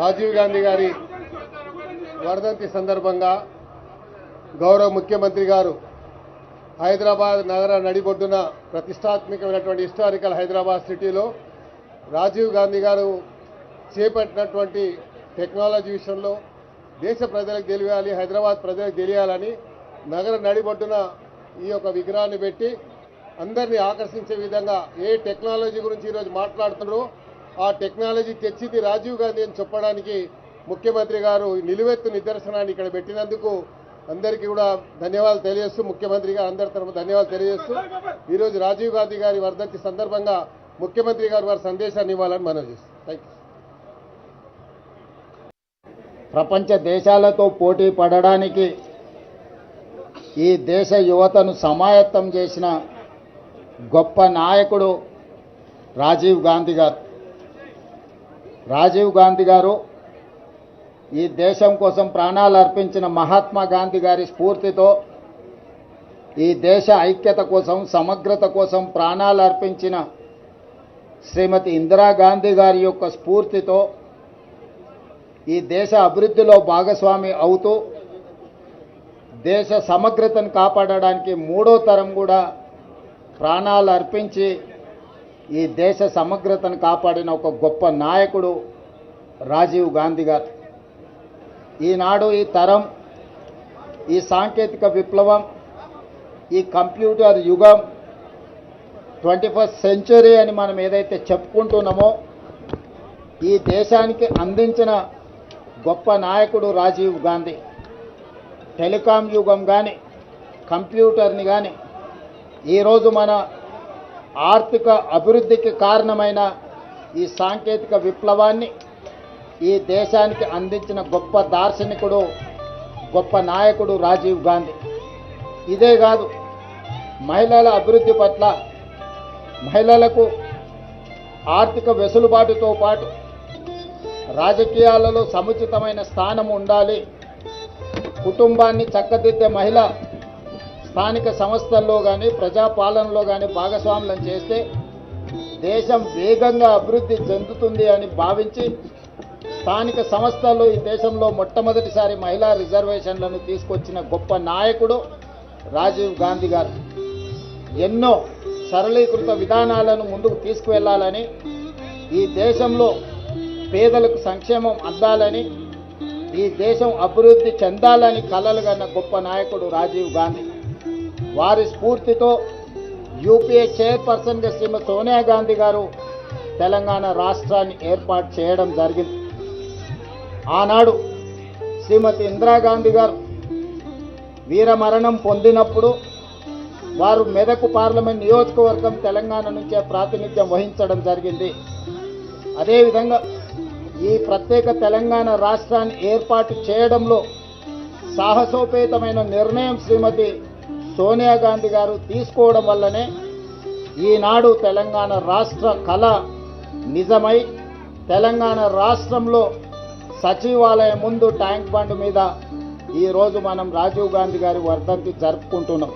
రాజీవ్ గాంధీ గారి వర్ధంతి సందర్భంగా గౌరవ ముఖ్యమంత్రి గారు హైదరాబాద్ నగర నడిబొడ్డున ప్రతిష్టాత్మకమైనటువంటి హిస్టారికల్ హైదరాబాద్ సిటీలో రాజీవ్ గాంధీ గారు చేపట్టినటువంటి టెక్నాలజీ విషయంలో దేశ ప్రజలకు తెలియాలి, హైదరాబాద్ ప్రజలకు తెలియాలని నగర నడిబొడ్డున ఈ యొక్క విగ్రహాన్ని పెట్టి అందరినీ ఆకర్షించే విధంగా ఏ టెక్నాలజీ గురించి ఈరోజు మాట్లాడుతున్నారో ఆ టెక్నాలజీ తెచ్చింది రాజీవ్ గాంధీ అని చెప్పడానికి ముఖ్యమంత్రి గారు నిలువెత్తు నిదర్శనాన్ని ఇక్కడ పెట్టినందుకు అందరికీ కూడా ధన్యవాదాలు తెలియజేస్తూ, ముఖ్యమంత్రి గారు అందరి తరఫున ధన్యవాదాలు తెలియజేస్తూ ఈరోజు రాజీవ్ గాంధీ గారి వర్ధంతి సందర్భంగా ముఖ్యమంత్రి గారు వారి సందేశాన్ని ఇవ్వాలని మనవి చేస్తాం. Thank you. ప్రపంచ దేశాలతో పోటీ పడడానికి ఈ దేశ యువతను సమాయత్తం చేసిన గొప్ప నాయకుడు రాజీవ్ గాంధీ గారు. రాజీవ్ గాంధీ గారు ఈ దేశం కోసం ప్రాణాలు అర్పించిన మహాత్మా గాంధీ గారి స్ఫూర్తితో, ఈ దేశ ఐక్యత కోసం, సమగ్రత కోసం ప్రాణాలు అర్పించిన శ్రీమతి ఇందిరాగాంధీ గారి యొక్క స్ఫూర్తితో ఈ దేశ అభివృద్ధిలో భాగస్వామి అవుతూ దేశ సమగ్రతను కాపాడడానికి మూడో తరం కూడా ప్రాణాలు అర్పించి ఈ దేశ సమగ్రతను కాపాడిన ఒక గొప్ప నాయకుడు రాజీవ్ గాంధీ గారు. ఈనాడు ఈ తరం, ఈ సాంకేతిక విప్లవం, ఈ కంప్యూటర్ యుగం, 21st సెంచరీ అని మనం ఏదైతే చెప్పుకుంటున్నామో ఈ దేశానికి అందించిన గొప్ప నాయకుడు రాజీవ్ గాంధీ. టెలికాం యుగం కానీ, కంప్యూటర్ని కానీ, ఈరోజు మన ఆర్థిక అభివృద్ధికి కారణమైన ఈ సాంకేతిక విప్లవాన్ని ఈ దేశానికి అందించిన గొప్ప దార్శనికుడు, గొప్ప నాయకుడు రాజీవ్ గాంధీ. ఇదే కాదు, మహిళల అభివృద్ధి పట్ల, మహిళలకు ఆర్థిక వెసులుబాటుతో పాటు రాజకీయాలలో సముచితమైన స్థానం ఉండాలి, కుటుంబాన్ని చక్కదిద్దే మహిళ స్థానిక సంస్థల్లో కానీ ప్రజాపాలనలో కానీ భాగస్వాములను చేస్తే దేశం వేగంగా అభివృద్ధి చెందుతుంది అని భావించి స్థానిక సంస్థల్లో ఈ దేశంలో మొట్టమొదటిసారి మహిళా రిజర్వేషన్లను తీసుకొచ్చిన గొప్ప నాయకుడు రాజీవ్ గాంధీ గారు. ఎన్నో సరళీకృత విధానాలను ముందుకు తీసుకువెళ్లాలని, ఈ దేశంలో పేదలకు సంక్షేమం అందాలని, ఈ దేశం అభివృద్ధి చెందాలని కలలు కన్న గొప్ప నాయకుడు రాజీవ్ గాంధీ. వారి స్ఫూర్తితో యూపీఏ చైర్పర్సన్గా శ్రీమతి సోనియా గాంధీ గారు తెలంగాణ రాష్ట్రాన్ని ఏర్పాటు చేయడం జరిగింది. ఆనాడు శ్రీమతి ఇందిరాగాంధీ గారు వీరమరణం పొందినప్పుడు వారు మెదక్ పార్లమెంట్ నియోజకవర్గం తెలంగాణ నుంచే ప్రాతినిధ్యం వహించడం జరిగింది. అదేవిధంగా ఈ ప్రత్యేక తెలంగాణ రాష్ట్రాన్ని ఏర్పాటు చేయడంలో సాహసోపేతమైన నిర్ణయం శ్రీమతి సోనియా గాంధీ గారు తీసుకోవడం వల్లనే ఈనాడు తెలంగాణ రాష్ట్ర కళ నిజమై తెలంగాణ రాష్ట్రంలో సచివాలయం ముందు ట్యాంక్ బండ్ మీద ఈరోజు మనం రాజీవ్ గాంధీ గారి వర్ధంతి జరుపుకుంటున్నాం.